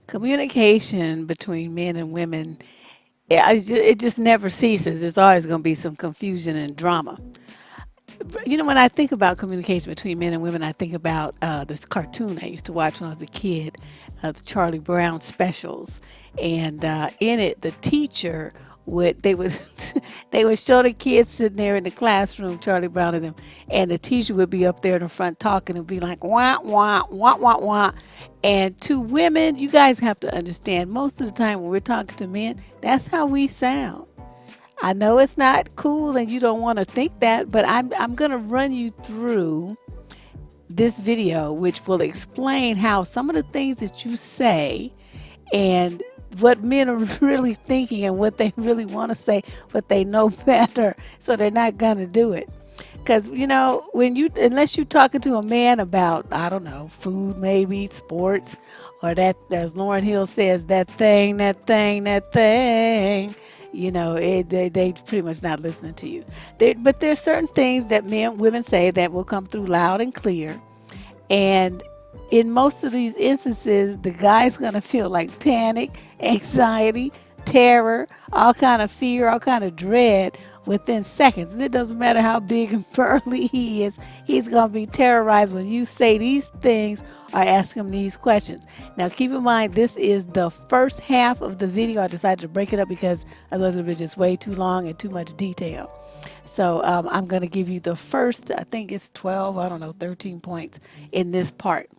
Communication between men and women, it just never ceases. There's always going to be some confusion and drama. When I think about communication between men and women, I think about this cartoon I used to watch when I was a kid, the Charlie Brown specials, and in it, the teacher would they would they would show the kids sitting there in the classroom, Charlie Brown and them, and the teacher would be up there in the front talking and be like wah wah wah wah wah. And to women, you guys have to understand, most of the time when we're talking to men, that's how we sound. I know it's not cool and you don't want to think that, but I'm going to run you through this video, which will explain how some of the things that you say and what men are really thinking and what they really want to say, but they know better, so they're not going to do it. Because, unless you're talking to a man about, I don't know, food, maybe, sports, or that, as Lauryn Hill says, that thing, that thing, that thing, they pretty much not listening to you. But there's certain things that women say that will come through loud and clear. And in most of these instances, the guy's going to feel like panic, anxiety, terror, all kind of fear, all kind of dread within seconds. And it doesn't matter how big and burly he is, he's going to be terrorized when you say these things or ask him these questions. Now, keep in mind, this is the first half of the video. I decided to break it up because otherwise it would be just way too long and too much detail. So I'm going to give you the first, I think it's 12, 13 points in this part.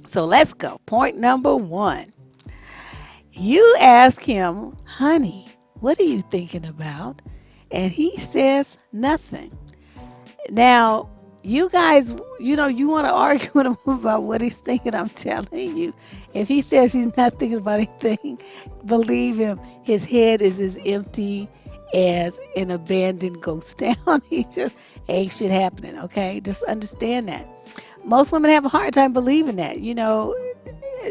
So let's go. Point number 1. You ask him, honey, what are you thinking about? And he says nothing. Now, you guys, you want to argue with him about what he's thinking. I'm telling you, if he says he's not thinking about anything, believe him, his head is as empty as an abandoned ghost town. He just ain't shit happening, okay? Just understand that. Most women have a hard time believing that.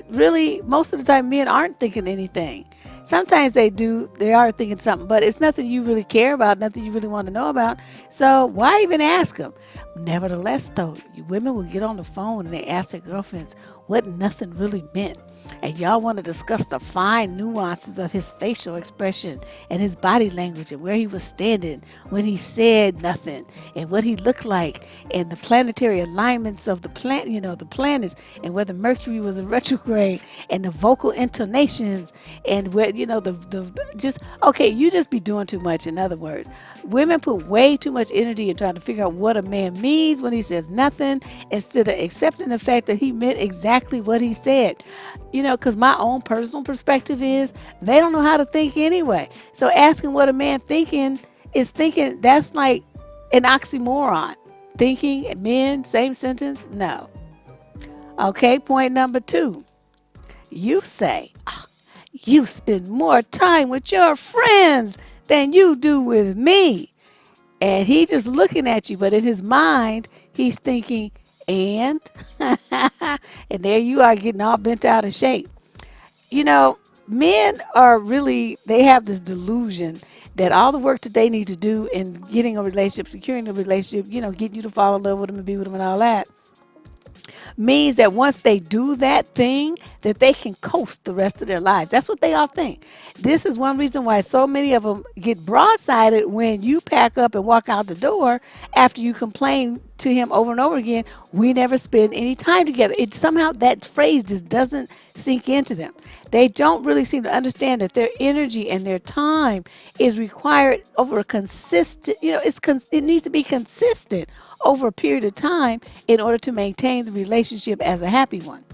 Really, most of the time, men aren't thinking anything. Sometimes they do. They are thinking something, but it's nothing you really care about, nothing you really want to know about. So why even ask them? Nevertheless, though, you women will get on the phone and they ask their girlfriends what nothing really meant. And y'all want to discuss the fine nuances of his facial expression and his body language and where he was standing when he said nothing and what he looked like and the planetary alignments of the the planets and whether Mercury was in retrograde and the vocal intonations and where, you just be doing too much. In other words, women put way too much energy in trying to figure out what a man means when he says nothing instead of accepting the fact that he meant exactly what he said. Because my own personal perspective is they don't know how to think anyway. So asking what a man is thinking, that's like an oxymoron. Thinking, men, same sentence? No. Okay, point number 2. You say, you spend more time with your friends than you do with me. And he just looking at you, but in his mind, he's thinking, and and there you are getting all bent out of shape. Men are really, they have this delusion that all the work that they need to do in getting a relationship, securing a relationship, getting you to fall in love with them and be with them and all that, means that once they do that thing, that they can coast the rest of their lives. That's what they all think. This is one reason why so many of them get broadsided when you pack up and walk out the door after you complain to him over and over again, we never spend any time together. It somehow, that phrase just doesn't sink into them. They don't really seem to understand that their energy and their time is required over a consistent, it needs to be consistent over a period of time in order to maintain the relationship as a happy one.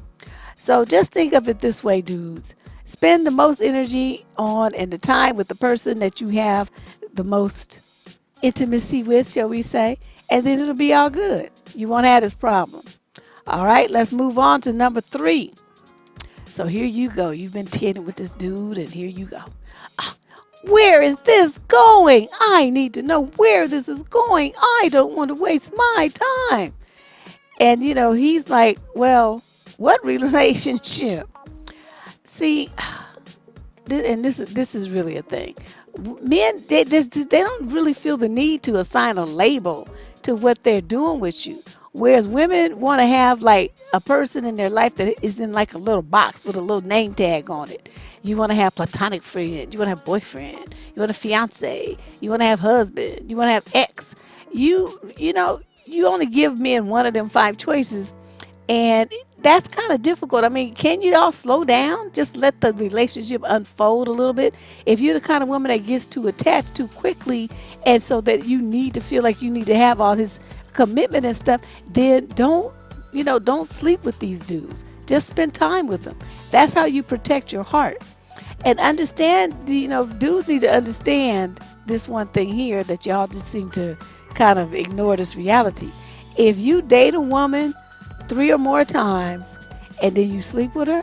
So just think of it this way, dudes. Spend the most energy on and the time with the person that you have the most intimacy with, shall we say, and then it'll be all good. You won't have this problem. All right, let's move on to number 3. So here you go. You've been kidding with this dude, and here you go. Where is this going? I need to know where this is going. I don't want to waste my time. And, he's like, well, what relationship? See, and this is really a thing. Men, they don't really feel the need to assign a label to what they're doing with you Whereas women want to have like a person in their life that is in like a little box with a little name tag on it. You want to have platonic friend, you want to have boyfriend, you want a fiance, you want to have husband, you want to have ex. You only give men one of them five choices, and that's kind of difficult. I mean, can you all slow down? Just let the relationship unfold a little bit. If you're the kind of woman that gets too attached too quickly, and so that you need to feel like you need to have all this commitment and stuff, then don't sleep with these dudes. Just spend time with them. That's how you protect your heart. And understand, dudes need to understand this one thing here that y'all just seem to kind of ignore this reality. If you date a woman three or more times and then you sleep with her,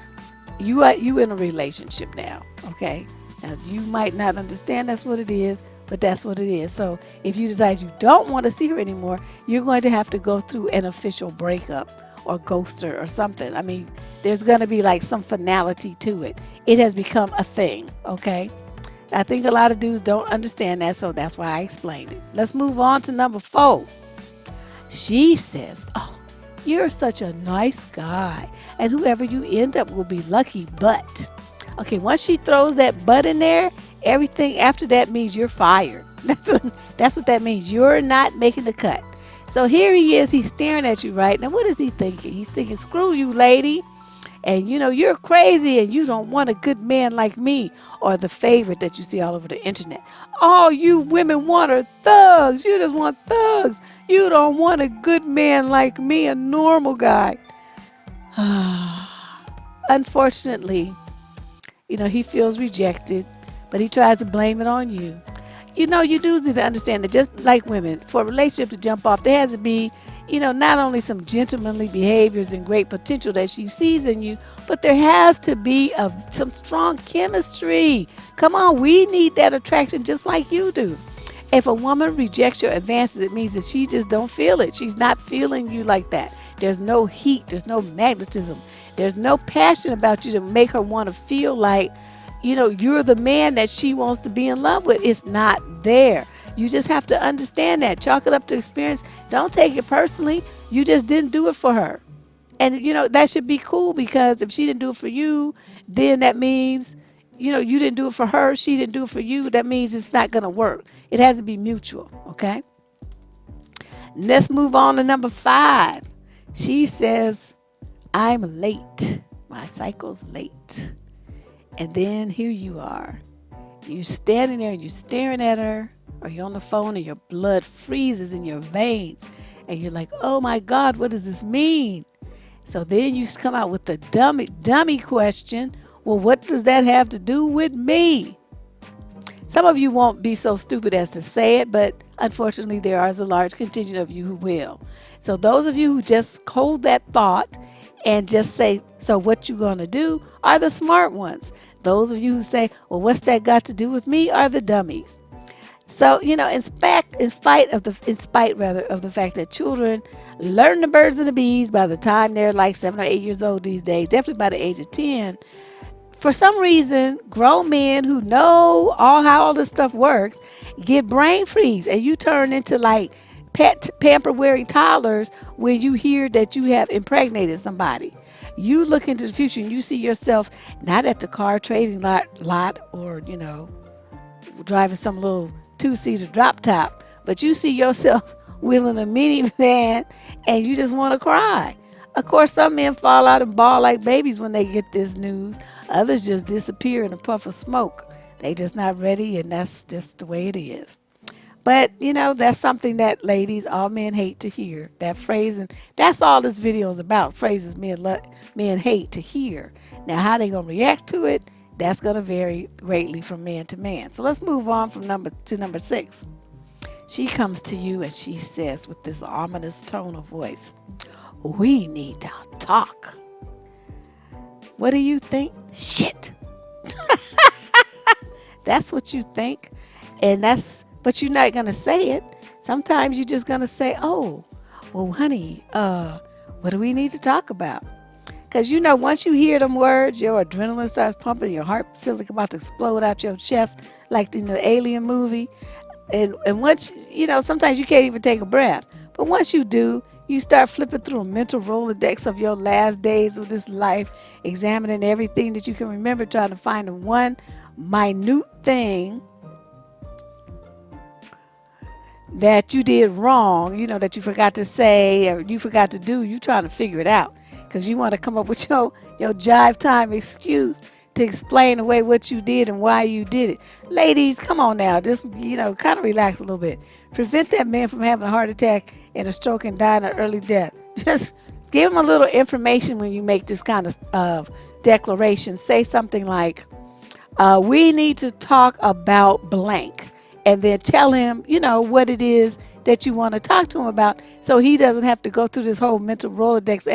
you in a relationship now. Okay. Now you might not understand that's what it is, but that's what it is. So if you decide you don't want to see her anymore, you're going to have to go through an official breakup or ghost her or something. I mean, there's going to be like some finality to it. It has become a thing. Okay. I think a lot of dudes don't understand that, so that's why I explained it. Let's move on to number 4. She says, "Oh, you're such a nice guy, and whoever you end up will be lucky, but..." Okay, once she throws that "but" in there, everything after that means you're fired. That's what that means. You're not making the cut. So here he is, he's staring at you, right? Now what is he thinking? He's thinking, "Screw you, lady. And you're crazy and you don't want a good man like me," or the favorite that you see all over the internet. "All you women want are thugs. You just want thugs. You don't want a good man like me, a normal guy." Unfortunately, he feels rejected, but he tries to blame it on you. You do need to understand that just like women, for a relationship to jump off, there has to be, not only some gentlemanly behaviors and great potential that she sees in you, but there has to be some strong chemistry. Come on, we need that attraction just like you do. If a woman rejects your advances, it means that she just don't feel it. She's not feeling you like that. There's no heat. There's no magnetism. There's no passion about you to make her want to feel like, you're the man that she wants to be in love with. It's not there. You just have to understand that. Chalk it up to experience. Don't take it personally. You just didn't do it for her. And, that should be cool, because if she didn't do it for you, then that means, you didn't do it for her. She didn't do it for you. That means it's not going to work. It has to be mutual. Okay. Let's move on to number 5. She says, "I'm late. My cycle's late." And then here you are. You're standing there and you're staring at her, or you're on the phone and your blood freezes in your veins. And you're like, "Oh my God, what does this mean?" So then you come out with the dummy question. "Well, what does that have to do with me?" Some of you won't be so stupid as to say it, but unfortunately there is a large contingent of you who will. So those of you who just hold that thought and just say, "So what you gonna do?" are the smart ones. Those of you who say, "Well, what's that got to do with me?" are the dummies. So, in spite of the fact that children learn the birds and the bees by the time they're like 7 or 8 years old these days, definitely by the age of 10, for some reason, grown men who know how all this stuff works get brain freeze, and you turn into like pet pamper wearing toddlers when you hear that you have impregnated somebody. You look into the future and you see yourself not at the car trading lot or, driving some little 2-seater drop top, but you see yourself wheeling a minivan and you just want to cry. Of course, some men fall out and bawl like babies when they get this news. Others just disappear in a puff of smoke. They just not ready, and that's just the way it is. But, that's something that ladies, all men hate to hear. That phrase, and that's all this video is about, phrases men hate to hear. Now, how they going to react to it, that's going to vary greatly from man to man. So let's move on from number 6. She comes to you and she says with this ominous tone of voice, "We need to talk." What do you think? Shit. That's what you think. But you're not going to say it. Sometimes you're just going to say, "Oh, well, honey, what do we need to talk about?" Because, once you hear them words, your adrenaline starts pumping, your heart feels like about to explode out your chest, like in the Alien movie. And once, sometimes you can't even take a breath. But once you do, You start flipping through a mental Rolodex of your last days of this life, examining everything that you can remember, trying to find the one minute thing that you did wrong, that you forgot to say or you forgot to do. You trying to figure it out because you want to come up with your jive time excuse to explain away what you did and why you did it. Ladies, come on now. Just, kind of relax a little bit. Prevent that man from having a heart attack and a stroke and dying an early death. Just give him a little information when you make this kind of declaration. Say something like, we need to talk about blank, and then tell him, what it is that you want to talk to him about, so he doesn't have to go through this whole mental Rolodex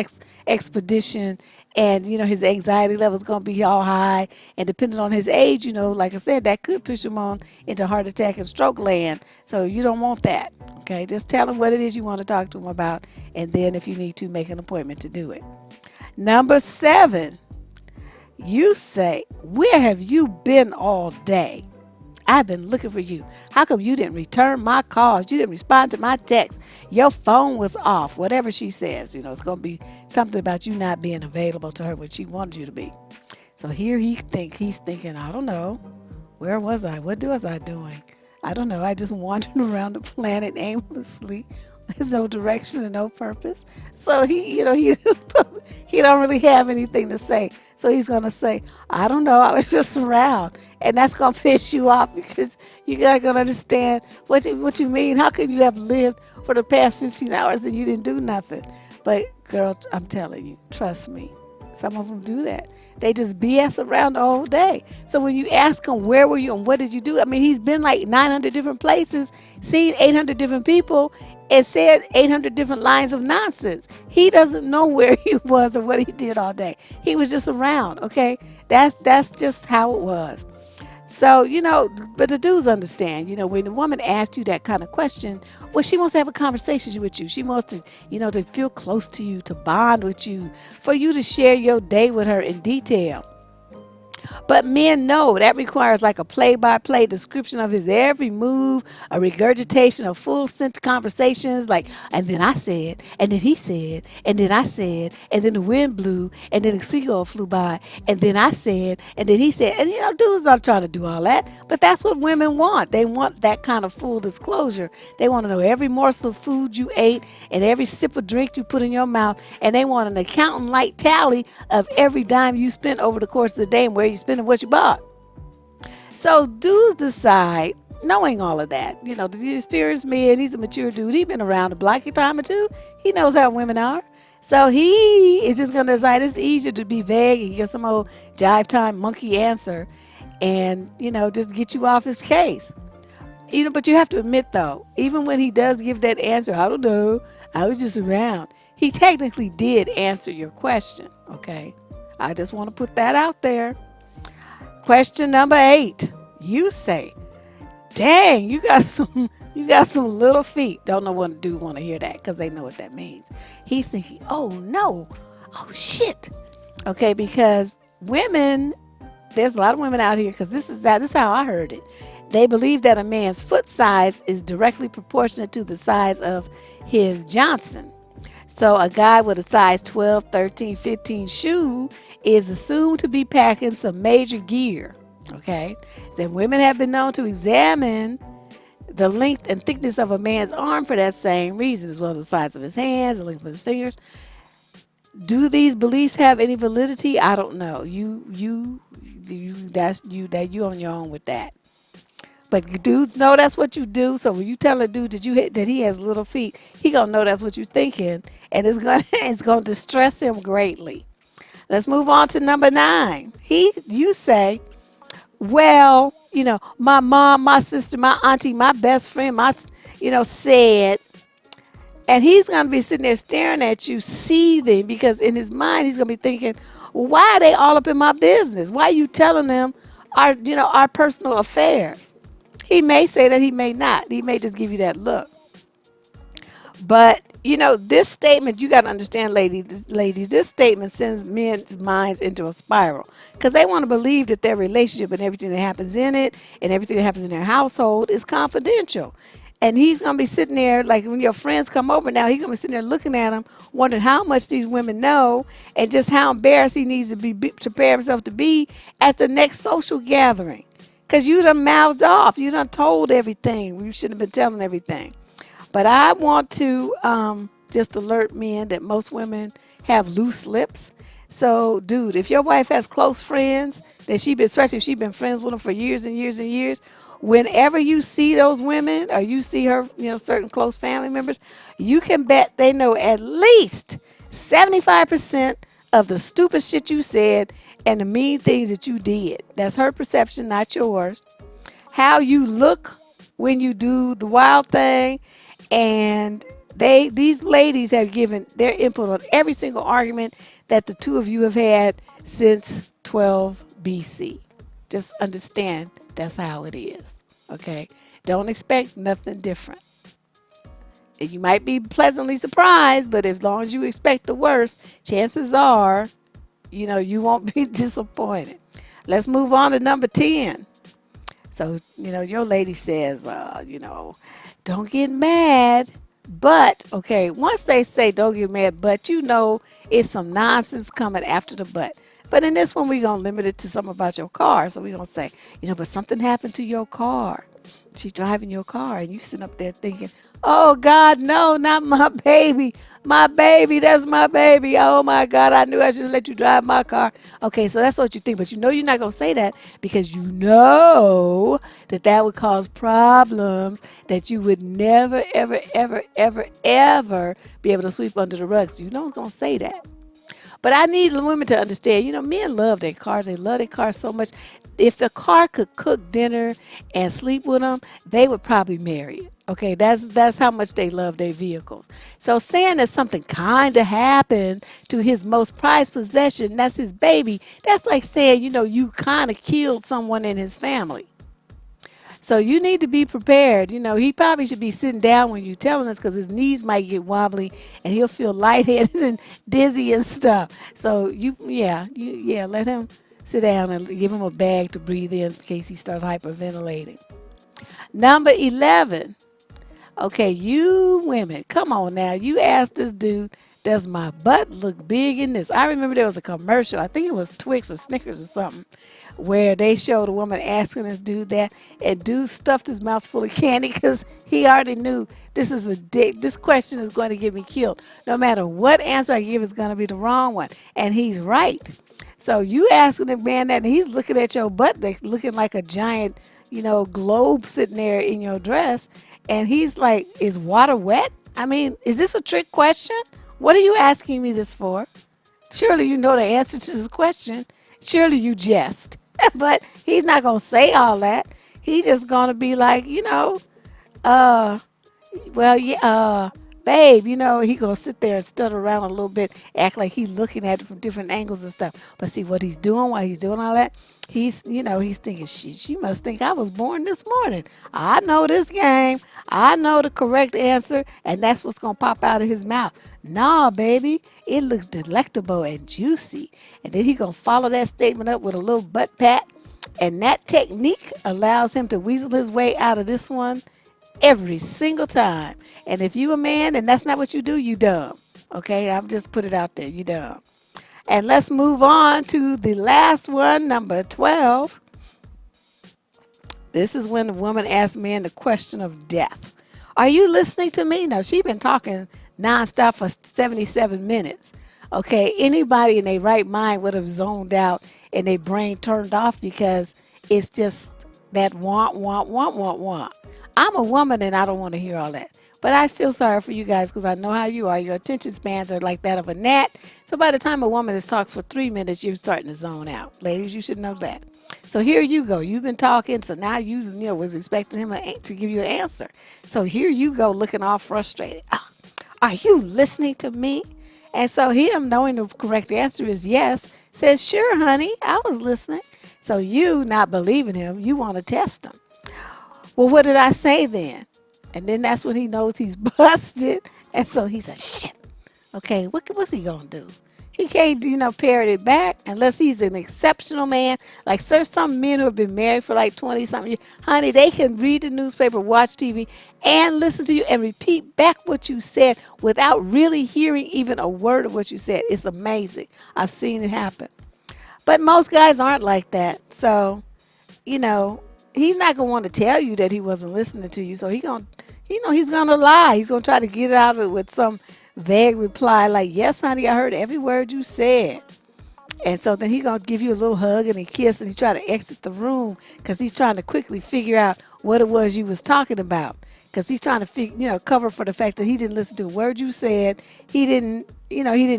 expedition, and his anxiety level is going to be all high, and depending on his age, like I said, that could push him on into heart attack and stroke land. So you don't want that. Okay, just tell him what it is you want to talk to him about, and then if you need to, make an appointment to do it. Number 7. You say, where have you been all day? I've been looking for you. How come you didn't return my calls? You didn't respond to my text. Your phone was off. Whatever she says, it's going to be something about you not being available to her when she wanted you to be. So here he's thinking, I don't know. Where was I? What was I doing? I don't know. I just wandered around the planet aimlessly with no direction and no purpose. So he he don't really have anything to say. So he's going to say, I don't know. I was just around. And that's going to piss you off because you're not going to understand what you mean. How can you have lived for the past 15 hours and you didn't do nothing? But girl, I'm telling you, trust me. Some of them do that. They just BS around the whole day. So when you ask him, where were you and what did you do? I mean, he's been like 900 different places, seen 800 different people, and said 800 different lines of nonsense. He doesn't know where he was or what he did all day. He was just around, okay? That's just how it was. So, but the dudes understand, when a woman asks you that kind of question, well, she wants to have a conversation with you. She wants to, to feel close to you, to bond with you, for you to share your day with her in detail. But men know that requires like a play-by-play description of his every move, a regurgitation of full sentence conversations like, and then I said, and then he said, and then I said, and then the wind blew, and then a seagull flew by, and then I said, and then he said. And dudes aren't trying to do all that, but that's what women want. They want that kind of full disclosure. They want to know every morsel of food you ate and every sip of drink you put in your mouth, and they want an accountant-like tally of every dime you spent over the course of the day and where you spending what you bought. So dudes decide, knowing all of that, the experienced man, he's a mature dude. He's been around the block a time or two. He knows how women are. So he is just going to decide it's easier to be vague and give some old jive time monkey answer and, just get you off his case. But you have to admit, though, even when he does give that answer, I don't know, I was just around, he technically did answer your question, okay? I just want to put that out there. Question number 8. You say, dang, you got some little feet. Don't know what dude want to hear that because they know what that means. He's thinking, oh no, oh shit. Okay, because women, there's a lot of women out here, because this is how I heard it. They believe that a man's foot size is directly proportionate to the size of his Johnson. So a guy with a size 12, 13, 15 shoe is assumed to be packing some major gear. Okay? Then women have been known to examine the length and thickness of a man's arm for that same reason, as well as the size of his hands, the length of his fingers. Do these beliefs have any validity? I don't know. You on your own with that. But dudes know that's what you do. So when you tell a dude that he has little feet, he gonna know that's what you're thinking, and it's gonna distress him greatly. Let's move on to number 9. You say, well, my mom, my sister, my auntie, my best friend, said, and he's gonna be sitting there staring at you, seething, because in his mind he's gonna be thinking, well, why are they all up in my business? Why are you telling them our personal affairs? He may say that, he may not. He may just give you that look. But, this statement, you got to understand, ladies, this statement sends men's minds into a spiral because they want to believe that their relationship and everything that happens in it and everything that happens in their household is confidential. And he's going to be sitting there, like when your friends come over now, he's going to be sitting there looking at them, wondering how much these women know and just how embarrassed he needs to be prepare himself to be at the next social gathering. Because you done mouthed off. You done told everything. You shouldn't have been telling everything. But I want to just alert men that most women have loose lips. So, dude, if your wife has close friends, that especially if she's been friends with them for years and years and years, whenever you see those women or you see her, certain close family members, you can bet they know at least 75% of the stupid shit you said and the mean things that you did. That's her perception, not yours. How you look when you do the wild thing, and these ladies have given their input on every single argument that the two of you have had since 12 BC. Just understand that's how it is. Okay? Don't expect nothing different. You might be pleasantly surprised, but as long as you expect the worst, chances are, you won't be disappointed. Let's move on to number 10. So, your lady says, don't get mad. But, okay, once they say don't get mad, but it's some nonsense coming after the but. But in this one, we're going to limit it to something about your car. So we're going to say, but something happened to your car. She's driving your car and you sitting up there thinking, oh God, no, not my baby. My baby, that's my baby. Oh my God, I knew I should let you drive my car. Okay, so that's what you think. But you're not going to say that because you know that would cause problems that you would never, ever, ever, ever, ever be able to sweep under the rug. So you know it's going to say that. But I need the women to understand, men love their cars. They love their cars so much. If the car could cook dinner and sleep with them, they would probably marry it. Okay, that's how much they love their vehicles. So saying that something kind of happened to his most prized possession, that's his baby, that's like saying, you kind of killed someone in his family. So you need to be prepared. He probably should be sitting down when you're telling us because his knees might get wobbly and he'll feel lightheaded and dizzy and stuff. So let him sit down and give him a bag to breathe in case he starts hyperventilating. Number 11. Okay, you women, come on now. You asked this dude, does my butt look big in this? I remember there was a commercial. I think it was Twix or Snickers or something, where they showed a woman asking this dude that, and dude stuffed his mouth full of candy because he already knew this question is going to get me killed. No matter what answer I give, it's going to be the wrong one. And he's right. So you asking the man that, and he's looking at your butt, looking like a giant, globe sitting there in your dress. And he's like, is water wet? I mean, is this a trick question? What are you asking me this for? Surely you know the answer to this question. Surely you jest. But he's not going to say all that. He's just going to be like, babe, he going to sit there and stutter around a little bit, act like he's looking at it from different angles and stuff. But see what he's doing while he's doing all that? He's thinking, she must think I was born this morning. I know this game. I know the correct answer, and that's what's going to pop out of his mouth. Nah, baby, it looks delectable and juicy. And then he going to follow that statement up with a little butt pat. And that technique allows him to weasel his way out of this one every single time. And if you a man and that's not what you do, you dumb. Okay, I've just put it out there. You dumb. And let's move on to the last one, number 12. This is when the woman asks man the question of death. Are you listening to me? Now, she's been talking nonstop for 77 minutes. Okay, anybody in their right mind would have zoned out and their brain turned off because it's just that want, want, want, want, want. I'm a woman and I don't want to hear all that. But I feel sorry for you guys because I know how you are. Your attention spans are like that of a gnat. So by the time a woman has talked for 3 minutes, you're starting to zone out. Ladies, you should know that. So here you go. You've been talking, so now you was expecting him to give you an answer. So here you go looking all frustrated. Oh, are you listening to me? And so him, knowing the correct answer is yes, says, sure, honey, I was listening. So you, not believing him, you want to test him. Well, what did I say then? And then that's when he knows he's busted. And so he says, shit. Okay, what's he going to do? He can't, parrot it back unless he's an exceptional man. Like there's some men who have been married for like 20 something years. Honey, they can read the newspaper, watch TV, and listen to you and repeat back what you said without really hearing even a word of what you said. It's amazing. I've seen it happen. But most guys aren't like that. So, you know, he's not gonna want to tell you that he wasn't listening to you. So he's gonna lie. He's gonna try to get out of it with some vague reply like, "Yes, honey, I heard every word you said." And so then he's gonna give you a little hug and a kiss, and he try to exit the room because he's trying to quickly figure out what it was you was talking about. Because he's trying to cover for the fact that he didn't listen to a word you said. He didn't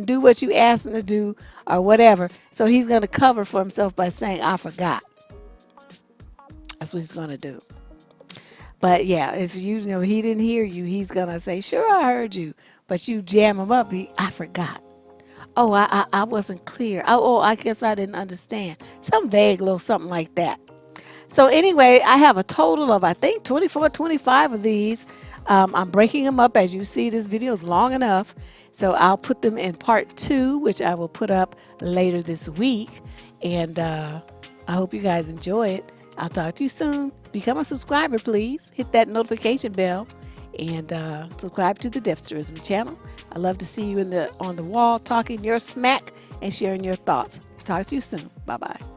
do what you asked him to do or whatever. So he's gonna cover for himself by saying, "I forgot." That's what he's gonna do. But yeah, if he didn't hear you, he's gonna say, "Sure, I heard you," but you jam him up. I forgot. Oh, I wasn't clear. I guess I didn't understand. Some vague little something like that. So anyway, I have a total of, I think, 24, 25 of these. I'm breaking them up. As you see, this video is long enough. So I'll put them in part 2, which I will put up later this week. And I hope you guys enjoy it. I'll talk to you soon. Become a subscriber, please. Hit that notification bell and subscribe to the Deborrah channel. I love to see you on the wall talking your smack and sharing your thoughts. Talk to you soon. Bye-bye.